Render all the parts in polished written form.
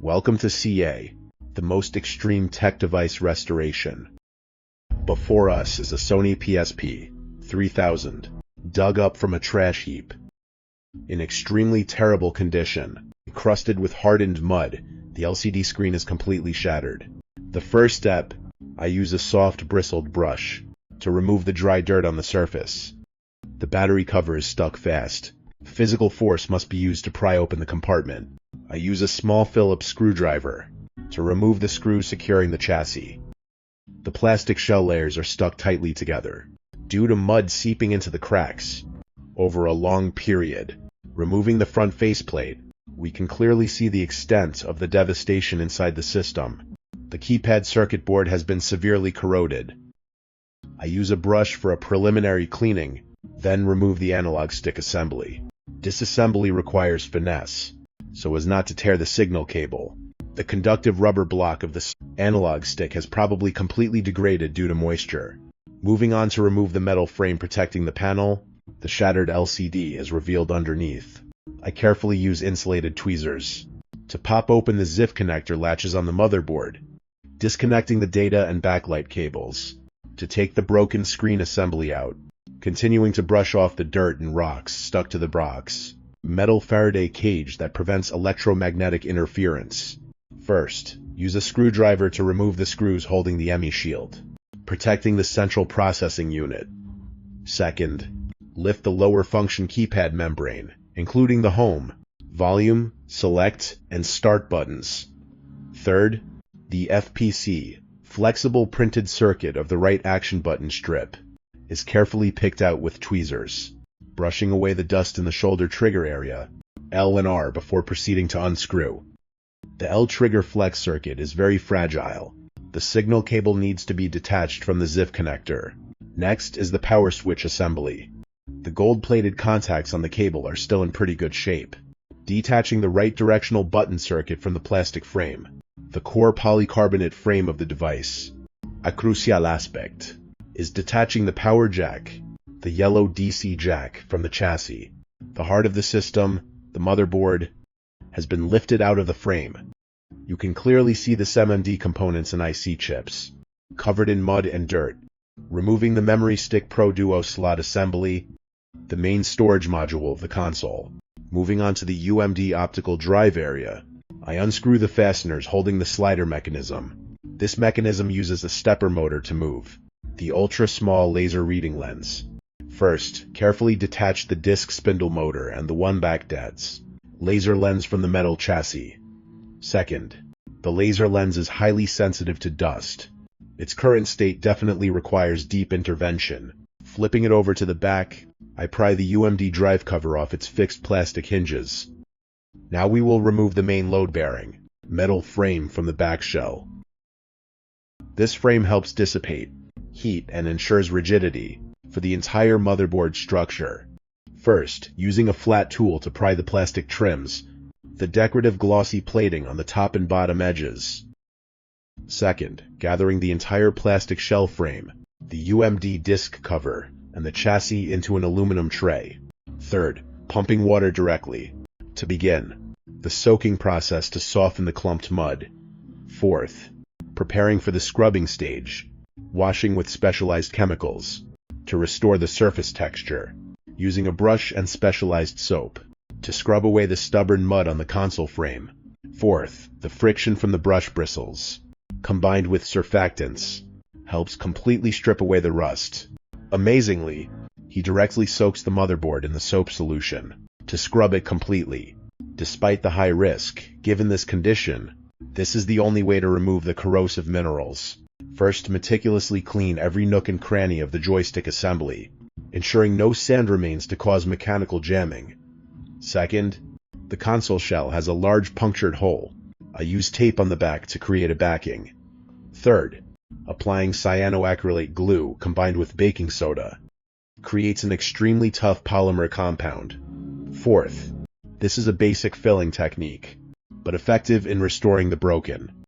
Welcome to CA, the most extreme tech device restoration. Before us is a Sony PSP 3000, dug up from a trash heap. In extremely terrible condition, encrusted with hardened mud, the LCD screen is completely shattered. The first step, I use a soft bristled brush to remove the dry dirt on the surface. The battery cover is stuck fast. Physical force must be used to pry open the compartment. I use a small Phillips screwdriver to remove the screws securing the chassis. The plastic shell layers are stuck tightly together, due to mud seeping into the cracks. Over a long period, removing the front faceplate, we can clearly see the extent of the devastation inside the system. The keypad circuit board has been severely corroded. I use a brush for a preliminary cleaning, then remove the analog stick assembly. Disassembly requires finesse, so as not to tear the signal cable. The conductive rubber block of the analog stick has probably completely degraded due to moisture. Moving on to remove the metal frame protecting the panel, the shattered LCD is revealed underneath. I carefully use insulated tweezers to pop open the ZIF connector latches on the motherboard, disconnecting the data and backlight cables, to take the broken screen assembly out, continuing to brush off the dirt and rocks stuck to the box. Metal Faraday cage that prevents electromagnetic interference. First, use a screwdriver to remove the screws holding the ME shield, protecting the central processing unit. Second, lift the lower function keypad membrane, including the home, volume, select, and start buttons. Third, the FPC, flexible printed circuit of the right action button strip, is carefully picked out with tweezers, brushing away the dust in the shoulder trigger area, L and R before proceeding to unscrew. The L trigger flex circuit is very fragile. The signal cable needs to be detached from the ZIF connector. Next is the power switch assembly. The gold-plated contacts on the cable are still in pretty good shape. Detaching the right directional button circuit from the plastic frame, the core polycarbonate frame of the device. A crucial aspect is detaching the power jack, the yellow DC jack, from the chassis. The heart of the system, the motherboard, has been lifted out of the frame. You can clearly see the SMD components and IC chips, covered in mud and dirt. Removing the Memory Stick Pro Duo slot assembly, the main storage module of the console. Moving on to the UMD optical drive area, I unscrew the fasteners holding the slider mechanism. This mechanism uses a stepper motor to move the ultra-small laser reading lens. First, carefully detach the disc spindle motor and the one back DADS laser lens from the metal chassis. Second, the laser lens is highly sensitive to dust. Its current state definitely requires deep intervention. Flipping it over to the back, I pry the UMD drive cover off its fixed plastic hinges. Now we will remove the main load-bearing metal frame from the back shell. This frame helps dissipate heat and ensures rigidity for the entire motherboard structure. First, using a flat tool to pry the plastic trims, the decorative glossy plating on the top and bottom edges. Second, gathering the entire plastic shell frame, the UMD disc cover, and the chassis into an aluminum tray. Third, pumping water directly to begin the soaking process to soften the clumped mud. Fourth, preparing for the scrubbing stage, washing with specialized chemicals to restore the surface texture, using a brush and specialized soap to scrub away the stubborn mud on the console frame. Fourth, the friction from the brush bristles, combined with surfactants, helps completely strip away the rust. Amazingly, he directly soaks the motherboard in the soap solution to scrub it completely. Despite the high risk, given this condition, this is the only way to remove the corrosive minerals. First, meticulously clean every nook and cranny of the joystick assembly, ensuring no sand remains to cause mechanical jamming. Second, the console shell has a large punctured hole. I use tape on the back to create a backing. Third, applying cyanoacrylate glue combined with baking soda creates an extremely tough polymer compound. Fourth, this is a basic filling technique, but effective in restoring the broken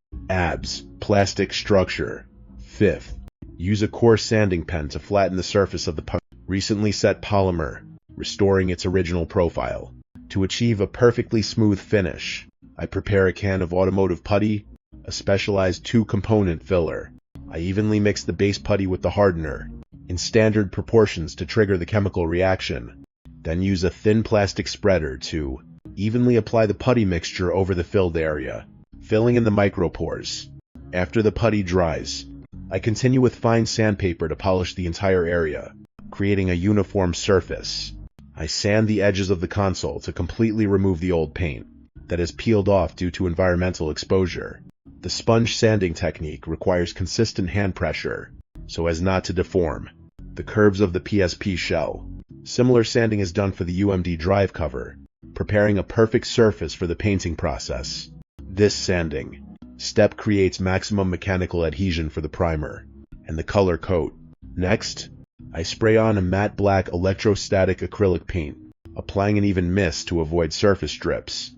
plastic structure. Fifth, use a coarse sanding pen to flatten the surface of the recently set polymer, restoring its original profile. To achieve a perfectly smooth finish, I prepare a can of automotive putty, a specialized 2-component filler. I evenly mix the base putty with the hardener, in standard proportions to trigger the chemical reaction. Then use a thin plastic spreader to evenly apply the putty mixture over the filled area, filling in the micropores. After the putty dries, I continue with fine sandpaper to polish the entire area, creating a uniform surface. I sand the edges of the console to completely remove the old paint that has peeled off due to environmental exposure. The sponge sanding technique requires consistent hand pressure so as not to deform the curves of the PSP shell. Similar sanding is done for the UMD drive cover, preparing a perfect surface for the painting process. This sanding step creates maximum mechanical adhesion for the primer and the color coat. Next, I spray on a matte black electrostatic acrylic paint, applying an even mist to avoid surface drips.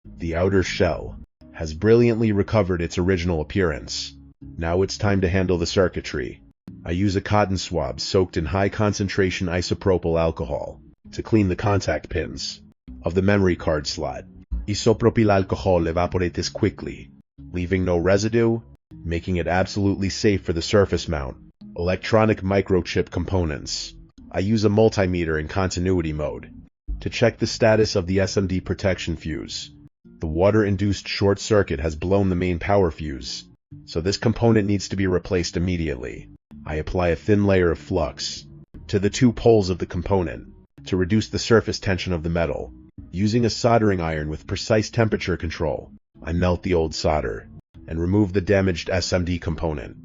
The outer shell has brilliantly recovered its original appearance. Now it's time to handle the circuitry. I use a cotton swab soaked in high-concentration isopropyl alcohol to clean the contact pins of the memory card slot. Isopropyl alcohol evaporates quickly, leaving no residue, making it absolutely safe for the surface mount. Electronic microchip components. I use a multimeter in continuity mode to check the status of the SMD protection fuse. The water-induced short circuit has blown the main power fuse, so this component needs to be replaced immediately. I apply a thin layer of flux to the 2 poles of the component to reduce the surface tension of the metal. Using a soldering iron with precise temperature control, I melt the old solder and remove the damaged SMD component.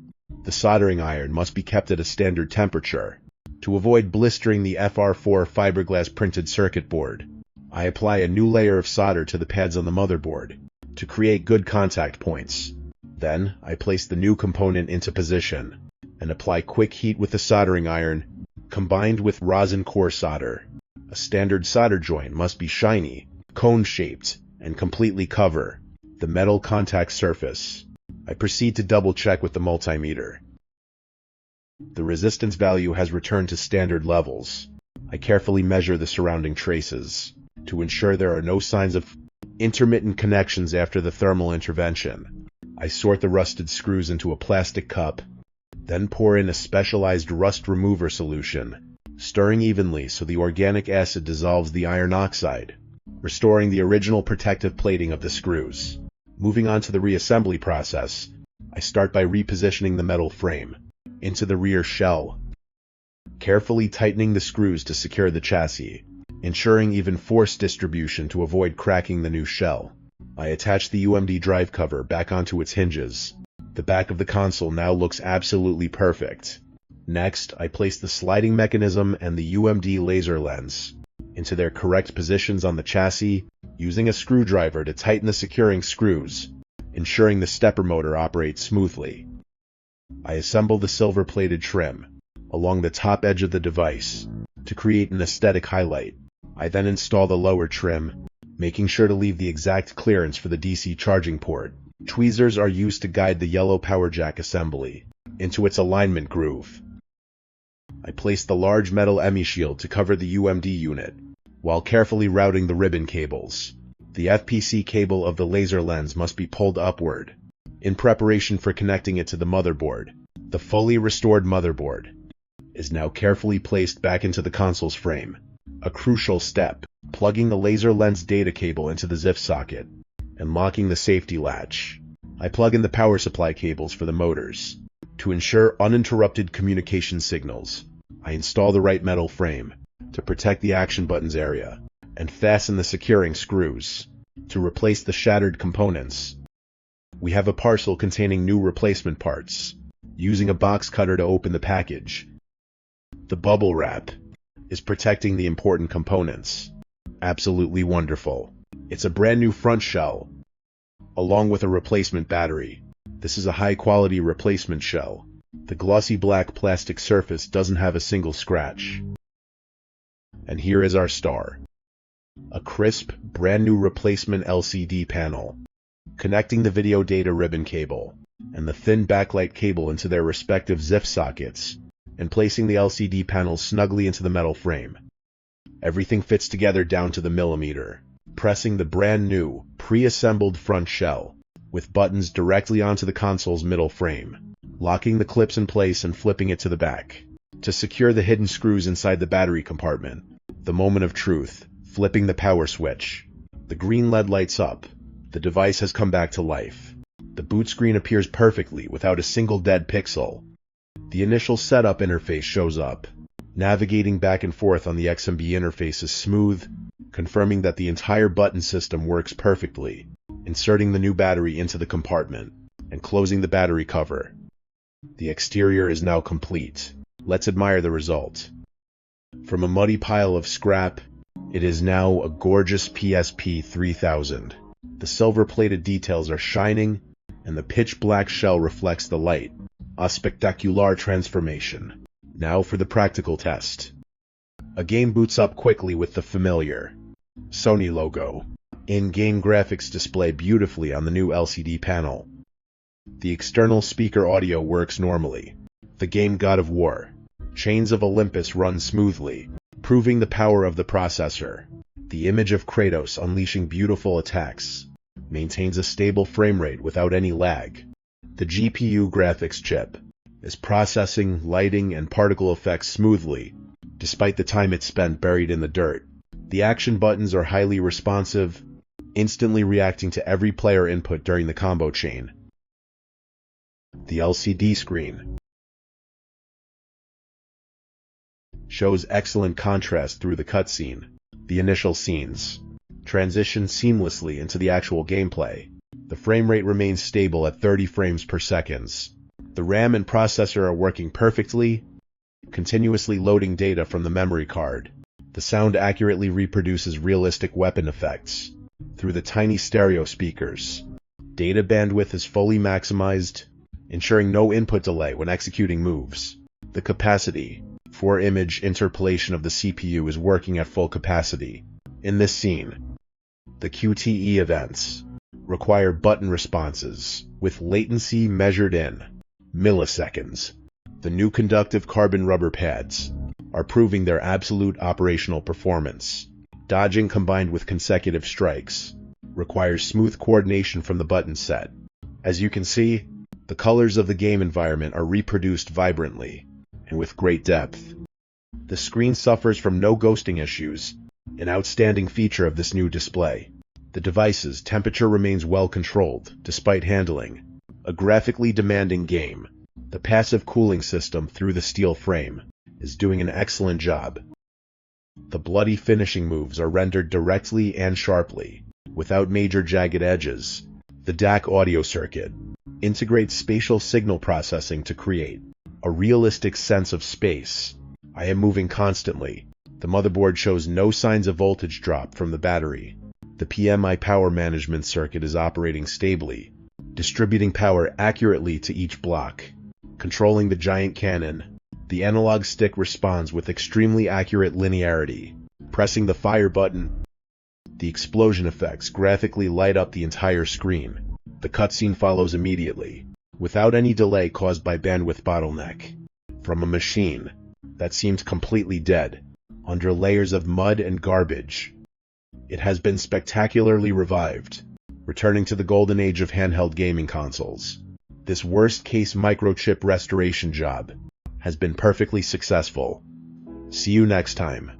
The soldering iron must be kept at a standard temperature to avoid blistering the FR4 fiberglass printed circuit board. I apply a new layer of solder to the pads on the motherboard to create good contact points. Then, I place the new component into position and apply quick heat with the soldering iron, combined with rosin core solder. A standard solder joint must be shiny, cone-shaped, and completely cover the metal contact surface. I proceed to double-check with the multimeter. The resistance value has returned to standard levels. I carefully measure the surrounding traces to ensure there are no signs of intermittent connections after the thermal intervention. I sort the rusted screws into a plastic cup, then pour in a specialized rust remover solution, stirring evenly so the organic acid dissolves the iron oxide, restoring the original protective plating of the screws. Moving on to the reassembly process, I start by repositioning the metal frame into the rear shell, carefully tightening the screws to secure the chassis, ensuring even force distribution to avoid cracking the new shell. I attach the UMD drive cover back onto its hinges. The back of the console now looks absolutely perfect. Next, I place the sliding mechanism and the UMD laser lens into their correct positions on the chassis, using a screwdriver to tighten the securing screws, ensuring the stepper motor operates smoothly. I assemble the silver-plated trim along the top edge of the device to create an aesthetic highlight. I then install the lower trim, making sure to leave the exact clearance for the DC charging port. Tweezers are used to guide the yellow power jack assembly into its alignment groove. I place the large metal EMI shield to cover the UMD unit, while carefully routing the ribbon cables. The FPC cable of the laser lens must be pulled upward, in preparation for connecting it to the motherboard. The fully restored motherboard is now carefully placed back into the console's frame. A crucial step, plugging the laser lens data cable into the ZIF socket and locking the safety latch. I plug in the power supply cables for the motors. To ensure uninterrupted communication signals, I install the right metal frame to protect the action buttons area and fasten the securing screws. To replace the shattered components, we have a parcel containing new replacement parts, using a box cutter to open the package. The bubble wrap is protecting the important components. Absolutely wonderful. It's a brand new front shell, along with a replacement battery. This is a high-quality replacement shell. The glossy black plastic surface doesn't have a single scratch. And here is our star. A crisp, brand new replacement LCD panel, connecting the video data ribbon cable and the thin backlight cable into their respective ZIF sockets, and placing the LCD panels snugly into the metal frame. Everything fits together down to the millimeter. Pressing the brand new, pre-assembled front shell, with buttons directly onto the console's middle frame, locking the clips in place and flipping it to the back. To secure the hidden screws inside the battery compartment, the moment of truth, flipping the power switch. The green LED lights up. The device has come back to life. The boot screen appears perfectly without a single dead pixel. The initial setup interface shows up. Navigating back and forth on the XMB interface is smooth, confirming that the entire button system works perfectly. Inserting the new battery into the compartment and closing the battery cover. The exterior is now complete. Let's admire the result. From a muddy pile of scrap, it is now a gorgeous PSP 3000. The silver-plated details are shining, and the pitch-black shell reflects the light. A spectacular transformation. Now for the practical test. A game boots up quickly with the familiar Sony logo. In-game graphics display beautifully on the new LCD panel. The external speaker audio works normally. The game God of War, Chains of Olympus runs smoothly, proving the power of the processor. The image of Kratos unleashing beautiful attacks maintains a stable frame rate without any lag. The GPU graphics chip is processing lighting and particle effects smoothly, despite the time it spent buried in the dirt. The action buttons are highly responsive, instantly reacting to every player input during the combo chain. The LCD screen shows excellent contrast through the cutscene. The initial scenes transition seamlessly into the actual gameplay. The frame rate remains stable at 30 frames per second. The RAM and processor are working perfectly, continuously loading data from the memory card. The sound accurately reproduces realistic weapon effects through the tiny stereo speakers. Data bandwidth is fully maximized, ensuring no input delay when executing moves. The capacity for image interpolation of the CPU is working at full capacity. In this scene, the QTE events require button responses, with latency measured in milliseconds. The new conductive carbon rubber pads are proving their absolute operational performance. Dodging combined with consecutive strikes requires smooth coordination from the button set. As you can see, the colors of the game environment are reproduced vibrantly and with great depth. The screen suffers from no ghosting issues, an outstanding feature of this new display. The device's temperature remains well controlled, despite handling a graphically demanding game. The passive cooling system through the steel frame is doing an excellent job. The bloody finishing moves are rendered directly and sharply, without major jagged edges. The DAC audio circuit integrates spatial signal processing to create a realistic sense of space. I am moving constantly. The motherboard shows no signs of voltage drop from the battery. The PMI power management circuit is operating stably, distributing power accurately to each block. Controlling the giant cannon, the analog stick responds with extremely accurate linearity. Pressing the fire button, the explosion effects graphically light up the entire screen. The cutscene follows immediately, without any delay caused by bandwidth bottleneck. From a machine that seemed completely dead, under layers of mud and garbage, it has been spectacularly revived, returning to the golden age of handheld gaming consoles. This worst-case microchip restoration job has been perfectly successful. See you next time.